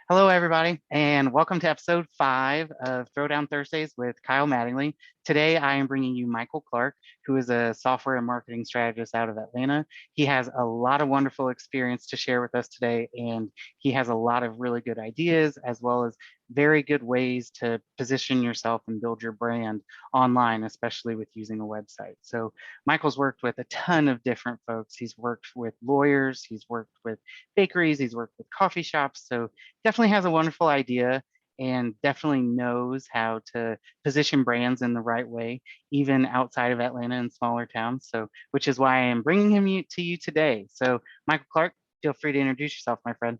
Hello, everybody, and welcome to episode 5 of Throwdown Thursdays with Kyle Mattingly. Today, I am bringing you Michael Clark, who is a software and marketing strategist out of Atlanta. He has a lot of wonderful experience to share with us today, and he has a lot of really good ideas, as well as very good ways to position yourself and build your brand online, especially with using a website. So, Michael's worked with a ton of different folks. He's worked with lawyers, he's worked with bakeries, he's worked with coffee shops. So, definitely has a wonderful idea and definitely knows how to position brands in the right way, even outside of Atlanta and smaller towns. So, which is why I am bringing to you today. So, Michael Clark, feel free to introduce yourself, my friend.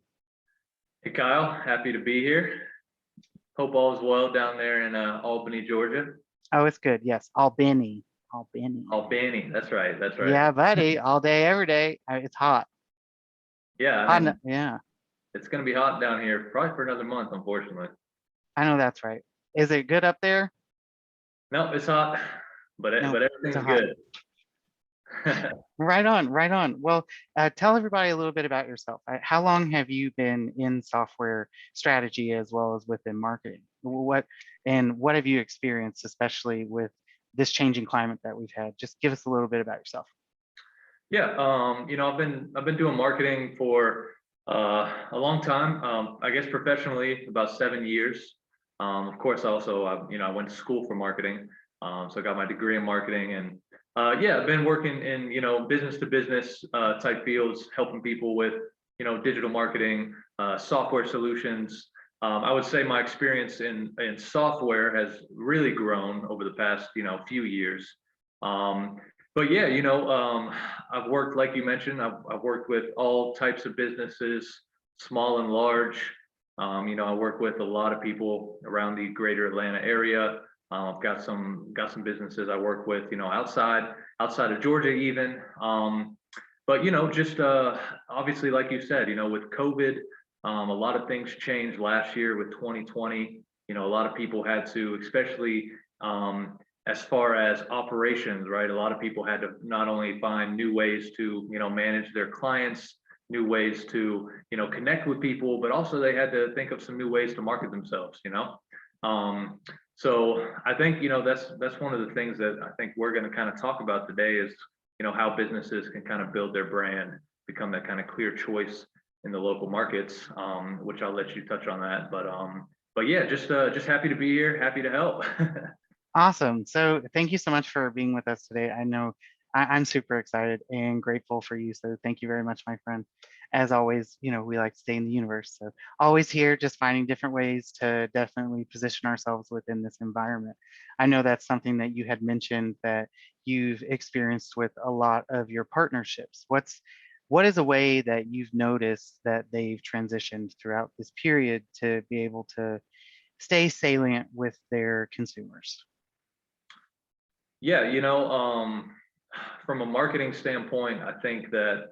Hey Kyle, happy to be here. Hope all is well down there in Albany, Georgia. Oh, it's good. Yes, Albany. Albany. Albany, that's right, that's right. Yeah, buddy. All day, every day. It's hot. Yeah, Hot. and Yeah, it's gonna be hot down here probably for another month, unfortunately. I know that's right. Is it good up there? No, it's hot, but No, it's a everything's hot. good. Right on, right on. Well, tell everybody a little bit about yourself. How long have you been in software strategy as well as within marketing? What have you experienced, especially with this changing climate that we've had? Just give us a little bit about yourself. Yeah, I've been doing marketing for a long time. I guess professionally about 7 years. Of course, also I went to school for marketing, so I got my degree in marketing, and yeah, I've been working in business to business type fields, helping people with digital marketing, software solutions. I would say my experience in software has really grown over the past few years. Um, but yeah, I've worked, like you mentioned, I've worked with all types of businesses, small and large. I work with a lot of people around the greater Atlanta area. I've got some businesses I work with, outside of Georgia even. But just obviously, like you said, with COVID, a lot of things changed last year with 2020. A lot of people had to, especially as far as operations, right? A lot of people had to not only find new ways to, manage their clients, new ways to, connect with people, but also they had to think of some new ways to market themselves. So I think, that's one of the things that I think we're going to kind of talk about today is, how businesses can kind of build their brand, become that kind of clear choice in the local markets, which I'll let you touch on that. But yeah, just happy to be here, happy to help. Awesome. So thank you so much for being with us today. I know I'm super excited and grateful for you. So thank you very much, my friend. As always, we like to stay in the universe. So always here, just finding different ways to definitely position ourselves within this environment. I know that's something that you had mentioned that you've experienced with a lot of your partnerships. What is a way that you've noticed that they've transitioned throughout this period to be able to stay salient with their consumers? Yeah, from a marketing standpoint, I think that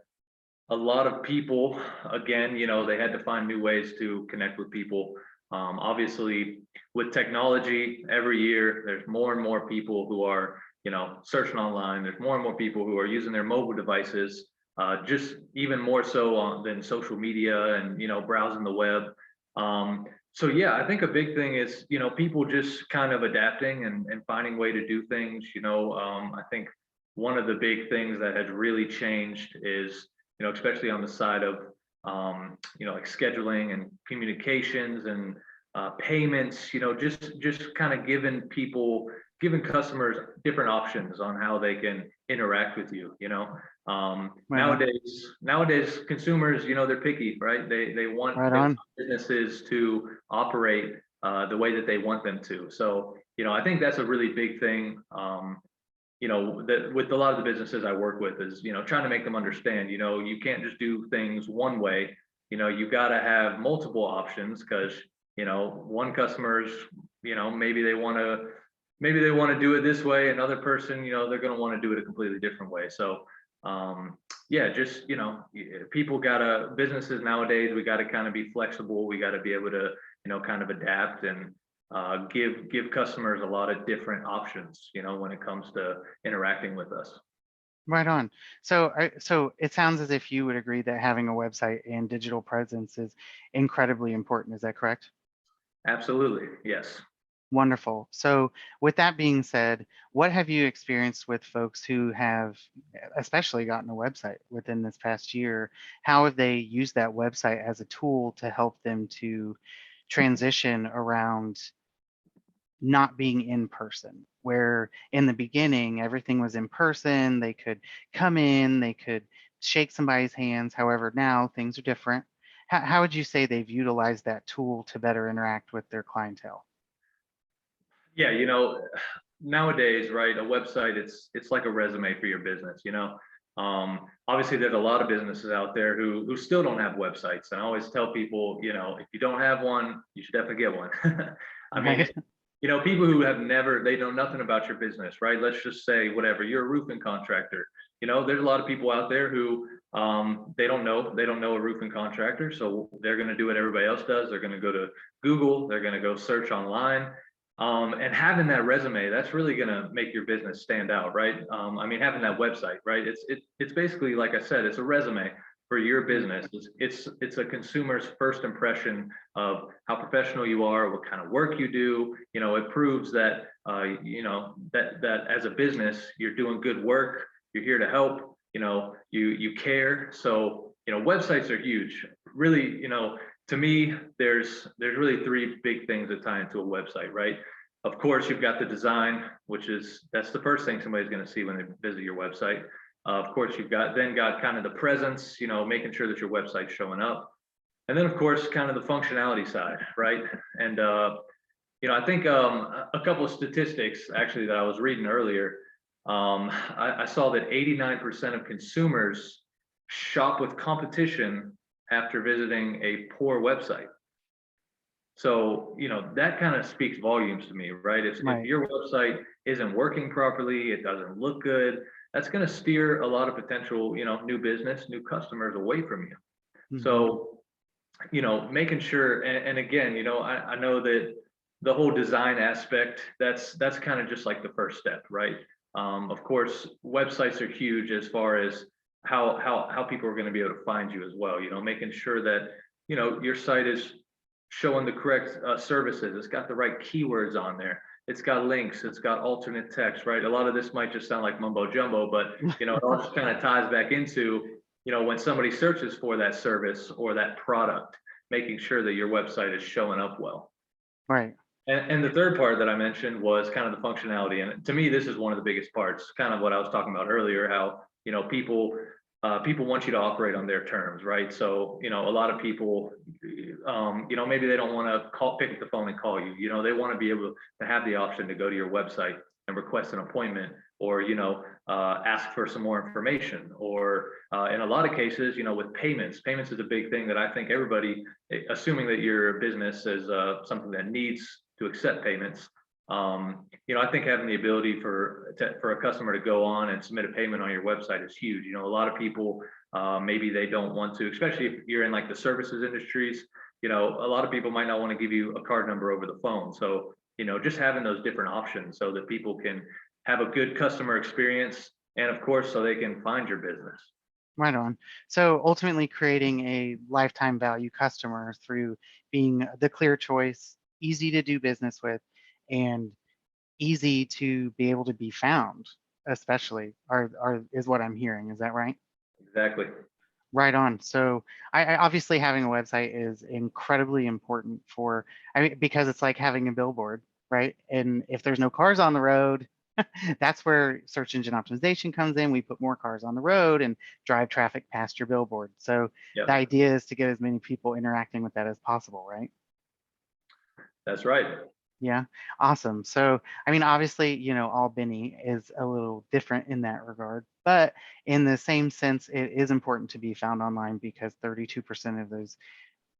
a lot of people, again, they had to find new ways to connect with people. Obviously, with technology, every year there's more and more people who are, searching online. There's more and more people who are using their mobile devices, just even more so than social media and browsing the web. So yeah, I think a big thing is people just kind of adapting and finding way to do things. I think one of the big things that has really changed is especially on the side of like scheduling and communications and payments. Just kind of giving customers different options on how they can interact with you. Right on. Nowadays consumers, they're picky, right? They want Right on. businesses to operate the way that they want them to. So I think that's a really big thing. That with a lot of the businesses I work with is trying to make them understand. You can't just do things one way. You got to have multiple options because one customer's maybe they want to do it this way. Another person, they're going to want to do it a completely different way. So yeah, just businesses nowadays, we got to kind of be flexible. We got to be able to kind of adapt and give customers a lot of different options when it comes to interacting with us. Right on. So it sounds as if you would agree that having a website and digital presence is incredibly important. Is that correct? Absolutely, yes. Wonderful. So, with that being said, what have you experienced with folks who have especially gotten a website within this past year? How have they used that website as a tool to help them to transition around not being in person? Where in the beginning, everything was in person, they could come in, they could shake somebody's hands. However, now things are different. How would you say they've utilized that tool to better interact with their clientele? Yeah, nowadays, right, a website, it's like a resume for your business, you know. Obviously there's a lot of businesses out there who still don't have websites. And I always tell people, if you don't have one, you should definitely get one. I mean, Right? people who have never, they know nothing about your business, right? Let's just say whatever, you're a roofing contractor. There's a lot of people out there who they don't know a roofing contractor, so they're going to do what everybody else does. They're going to go to Google, they're going to go search online, and having that resume, that's really going to make your business stand out, right? I mean, having that website, right? It's basically, like I said, it's a resume for your business. It's a consumer's first impression of how professional you are, what kind of work you do. It proves that that as a business you're doing good work. You're here to help. You care. So websites are huge. Really, to me, there's really three big things that tie into a website, right? Of course, you've got the design, that's the first thing somebody's going to see when they visit your website. Of course, you've got kind of the presence, making sure that your website's showing up, and then of course, kind of the functionality side, right? And I think a couple of statistics actually that I was reading earlier. I saw that 89% of consumers shop with competition after visiting a poor website. So, that kind of speaks volumes to me, right? If Right. your website isn't working properly, it doesn't look good, that's going to steer a lot of potential, new business, new customers away from you. Mhm. So, making sure, and again, I know that the whole design aspect, that's kind of just like the first step, right? Of course, websites are huge as far as how people are going to be able to find you as well. Making sure that your site is showing the correct services. It's got the right keywords on there. It's got links. It's got alternate text, right? A lot of this might just sound like mumbo jumbo, but it all just kind of ties back into when somebody searches for that service or that product, making sure that your website is showing up well. Right. And the third part that I mentioned was kind of the functionality. And to me, this is one of the biggest parts, kind of what I was talking about earlier, how, people want you to operate on their terms, right? So, a lot of people, maybe they don't want to pick up the phone and call you. They want to be able to have the option to go to your website and request an appointment, or ask for some more information, or in a lot of cases, with payments is a big thing that I think everybody, assuming that your business is something that needs to accept payments. I think having the ability for a customer to go on and submit a payment on your website is huge. A lot of people, maybe they don't want to, especially if you're in like the services industries. A lot of people might not want to give you a card number over the phone. So just having those different options so that people can have a good customer experience, and of course, so they can find your business. Right on. So ultimately creating a lifetime value customer through being the clear choice, easy to do business with, and easy to be able to be found, especially are is what I'm hearing. Is that right? Exactly. Right on. So I obviously having a website is incredibly important for, I mean, because it's like having a billboard, right? And if there's no cars on the road, that's where search engine optimization comes in. We put more cars on the road and drive traffic past your billboard. So the Yep. idea is to get as many people interacting with that as possible, right? That's right. Yeah, awesome. So, I mean, obviously, Albany is a little different in that regard, but in the same sense, it is important to be found online because 32%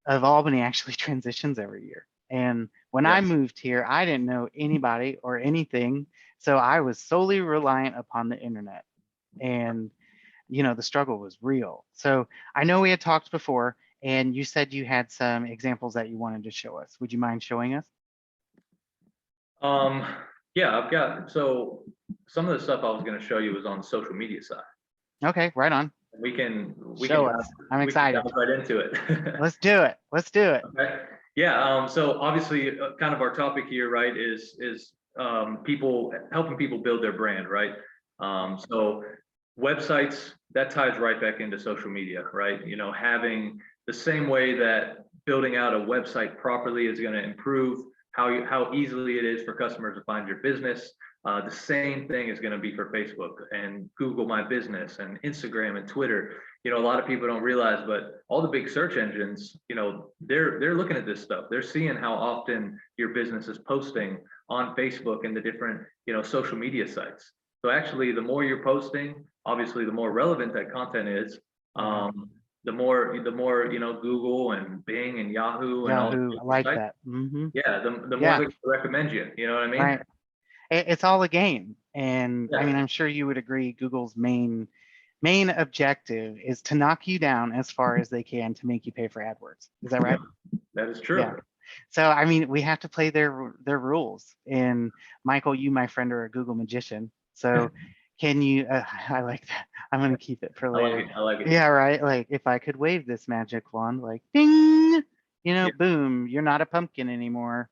of Albany actually transitions every year. And when I Yes. moved here, I didn't know anybody or anything, so I was solely reliant upon the internet. And, the struggle was real. So, I know we had talked before, and you said you had some examples that you wanted to show us. Would you mind showing us? Um, yeah, I've got, so some of the stuff I was going to show you was on the social media side. Okay, right on. We can Show us. I'm excited. dive right into it. Let's do it. Let's do it. Okay. Yeah. So obviously, kind of our topic here, right, is people helping people build their brand, right? So websites, that ties right back into social media, right? You know, having the same way that building out a website properly is going to improve how easily it is for customers to find your business. The same thing is going to be for Facebook and Google My Business and Instagram and Twitter. You know, a lot of people don't realize, but all the big search engines, you know, they're looking at this stuff. They're seeing how often your business is posting on Facebook and the different, you know, social media sites. So actually, the more you're posting, obviously, the more relevant that content is. The more you know, Google and Bing and Yahoo and all Yahoo, the I like sites. that. Hmm. Yeah, the more Yeah, they recommend you. You know what I mean? right. It's all a game, and I mean, Yeah. I'm sure you would agree. Google's main objective is to knock you down as far as they can to make you pay for AdWords. Is that Yeah, right? that is Yeah. true. So I mean, we have to play their rules. And Michael, you, my friend, are a Google magician. So can you? I like that. I'm gonna keep it for I like later. it. I like it. Yeah, right. Like if I could wave this magic wand, like ding, Yeah. boom, you're not a pumpkin anymore.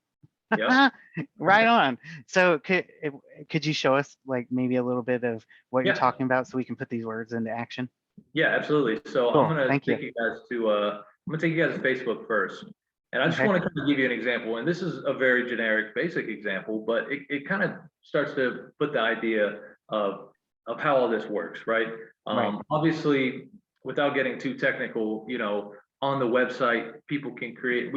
Yep. Right on. So could you show us like maybe a little bit of what you're Yeah. talking about so we can put these words into action? Yeah, absolutely. So Cool. Thank you. I'm gonna take you guys to Facebook first. And I just Okay. want to kind of give you an example. And this is a very generic, basic example, but it kind of starts to put the idea of how all this works, right? Right. Obviously, without getting too technical, you know, on the website, we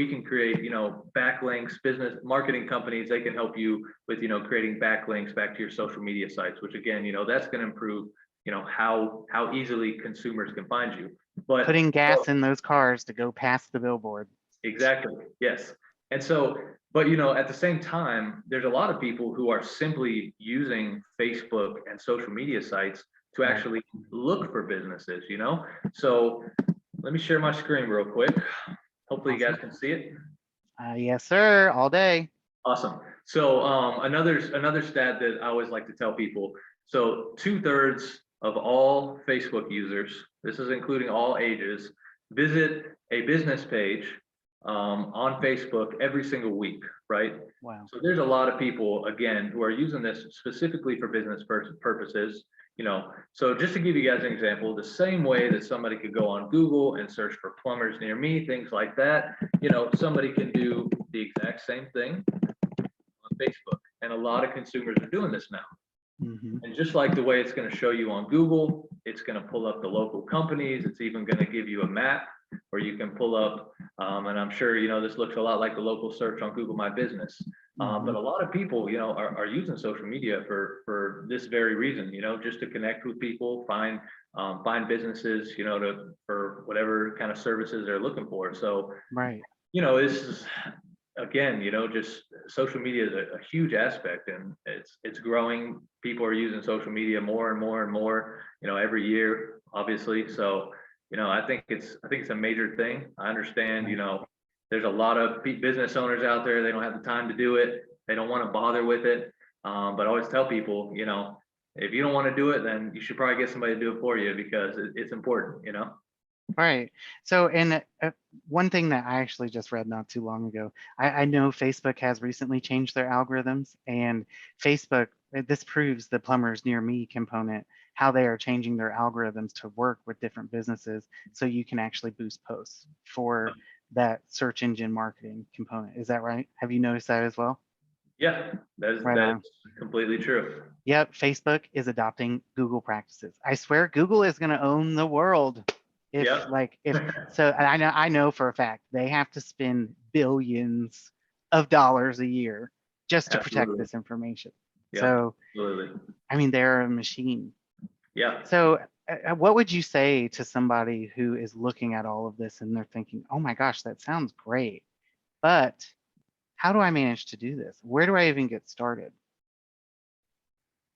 can create, you know, backlinks, business marketing companies, they can help you with, you know, creating backlinks back to your social media sites, which again, you know, that's going to improve, you know, how easily consumers can find you. But Putting so gas in those cars to go past the billboard. exactly, yes. And so, but you know, at the same time, there's a lot of people who are simply using Facebook and social media sites to Right. actually look for businesses, you know? So let me share my screen real quick. Hopefully you guys Awesome. can see it. Yes, sir. All day. Awesome. So another stat that I always like to tell people. So 2/3 of all Facebook users, this is including all ages, visit a business page on Facebook every single week, right? Wow. So there's a lot of people again who are using this specifically for business purposes. You know, so just to give you guys an example, the same way that somebody could go on Google and search for plumbers near me, things like that, you know, somebody can do the exact same thing on Facebook. And a lot of consumers are doing this now. Hmm. And just like the way it's going to show you on Google, it's going to pull up the local companies. It's even going to give you a map where you can pull up, and I'm sure, you know, this looks a lot like the local search on Google My Business. But a lot of people, you know, are using social media for this very reason, you know, just to connect with people, find businesses, you know, for whatever kind of services they're looking for. So, Right. you know, this is again, you know, just social media is a huge aspect, and it's growing. People are using social media more and more and more, you know, every year, obviously. So, you know, I think it's a major thing. I understand, you Right. know, there's a lot of business owners out there, they don't have the time to do it, they don't want to bother with it. But I always tell people, you know, if you don't want to do it, then you should probably get somebody to do it for you, because it's important, you know. Right. So, and one thing that I actually just read not too long ago, I know Facebook has recently changed their algorithms, and Facebook, this proves the plumbers near me component, how they are changing their algorithms to work with different businesses so you can actually boost posts for that search engine marketing component. Is that right? Have you noticed that as well? Yeah, Right that on. is completely true. Yep, Facebook is adopting Google practices. I swear Google is going to own the world. If Yeah. like if so I know for a fact they have to spend billions of dollars a year just to protect Absolutely. this information. Yeah, So, absolutely. I mean, they're a machine. Yeah. So, what would you say to somebody who is looking at all of this and they're thinking, "Oh my gosh, that sounds great, but how do I manage to do this? Where do I even get started?"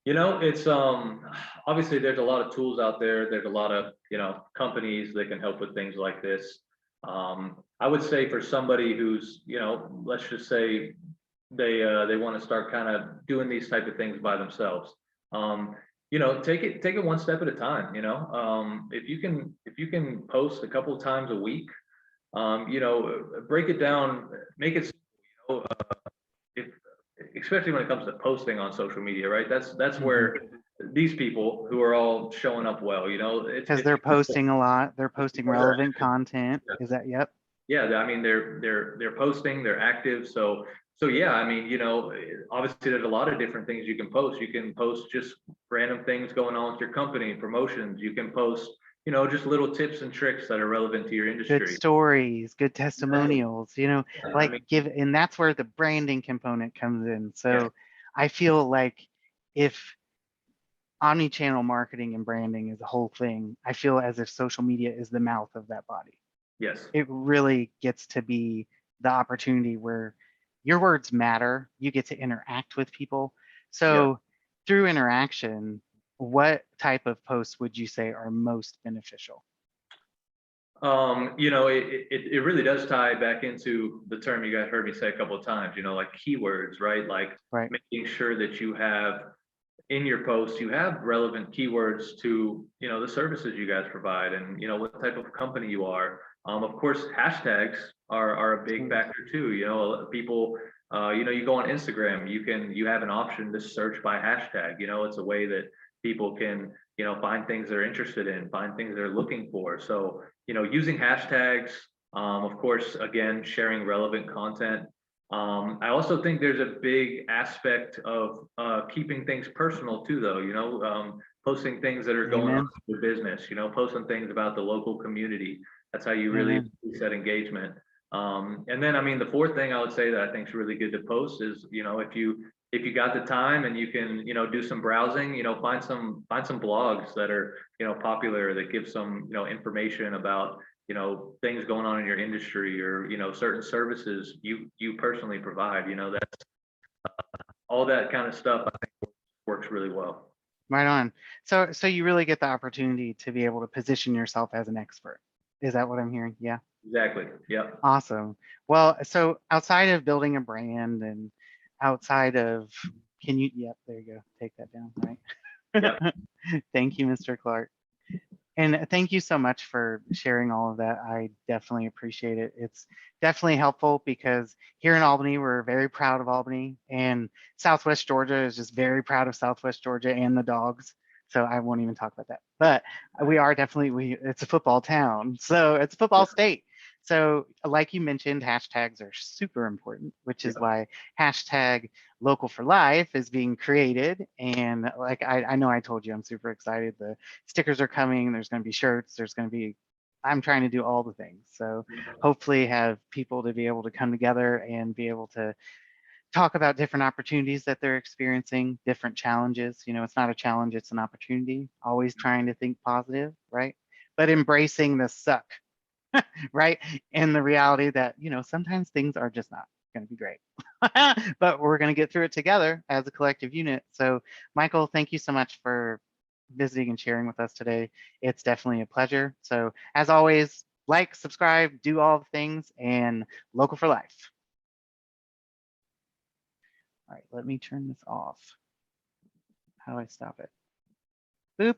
You know, it's obviously there's a lot of tools out there. There's a lot of, you know, companies that can help with things like this. I would say for somebody who's, you know, let's just say they want to start kind of doing these type of things by themselves. Um, take it one step at a time, if you can post a couple of times a week, break it down, make it, if, especially when it comes to posting on social media, right? That's where these people who are all showing up well, Because they're posting a lot. They're posting relevant content. Is that, yep. Yeah, I mean, they're posting, they're active. So yeah, I mean, obviously there's a lot of different things you can post. You can post just random things going on with your company, promotions. You can post, just little tips and tricks that are relevant to your Good industry. stories, good testimonials, I like mean, and that's where the branding component comes in. yes, So I feel like if omni-channel marketing and branding is a whole thing, I feel as if social media is the mouth of that body. yes, It really gets to be the opportunity where your words matter. You get to interact with people. yeah. So through interaction, what type of posts would you say are most beneficial? It really does tie back into the term you guys heard me say a couple of times, like keywords, right? Like Right. making sure that you have in your posts, you have relevant keywords to, the services you guys provide and, what type of company you are. Of course, hashtags are a big factor too. People, you go on Instagram, you have an option to search by hashtag. It's a way that people can, find things they're interested in, find things they're looking for. So, using hashtags, of course, again, sharing relevant content. I also think there's a big aspect of keeping things personal too, though, posting things that are going on Amen. in your business, posting things about the local community. That's how you really Amen. set engagement. And then, I mean, the fourth thing I would say that I think is really good to post is, if you got the time and you can, do some browsing, find some blogs that are, popular that give some, information about things going on in your industry or certain services you personally provide. That's all that kind of stuff I think works really well. Right on. So you really get the opportunity to be able to position yourself as an expert. Is that what I'm hearing? Yeah. Exactly. Yep. Awesome. Well, so outside of building a brand and outside of, yep, there you go. Take that down, Yep. right? Thank you, Mr. Clark. And thank you so much for sharing all of that. I definitely appreciate it. It's definitely helpful because here in Albany, we're very proud of Albany, and Southwest Georgia is just very proud of Southwest Georgia and the dogs. So I won't even talk about that. But we are definitely, it's a football town. So it's a football state. So like you mentioned, hashtags are super important, which is Yep. why hashtag local for life is being created. And like I know I told you, I'm super excited. The stickers are coming. There's going to be shirts. There's going to be, I'm trying to do all the things. So hopefully have people to be able to come together and be able to talk about different opportunities that they're experiencing, different challenges. It's not a challenge, it's an opportunity. Always trying to think positive, right? But embracing the suck, right? And the reality that, sometimes things are just not going to be great. But we're going to get through it together as a collective unit. So, Michael, thank you so much for visiting and sharing with us today. It's definitely a pleasure. So, as always, like, subscribe, do all the things, and local for life. All right, let me turn this off. How do I stop it? Boop.